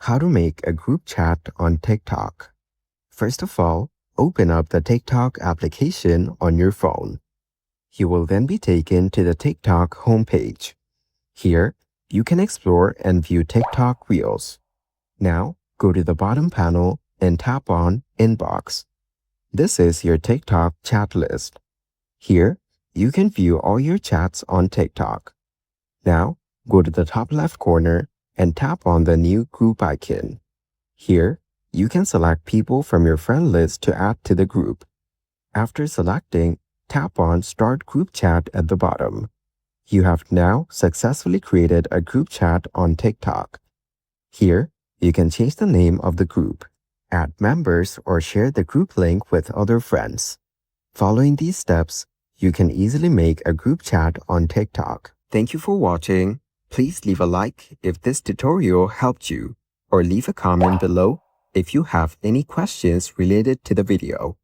How to make a group chat on TikTok. First of all, open up the TikTok application on your phone. You will then be taken to the TikTok homepage. Here, you can explore and view TikTok Reels. Now, go to the bottom panel and tap on Inbox. This is your TikTok chat list. Here, you can view all your chats on TikTok. Now, go to the top left corner and tap on the new group icon. Here, you can select people from your friend list to add to the group. After selecting, tap on Start Group Chat at the bottom. You have now successfully created a group chat on TikTok. Here, you can change the name of the group, add members, or share the group link with other friends. Following these steps, you can easily make a group chat on TikTok. Thank you for watching. Please leave a like if this tutorial helped you, or leave a comment below if you have any questions related to the video.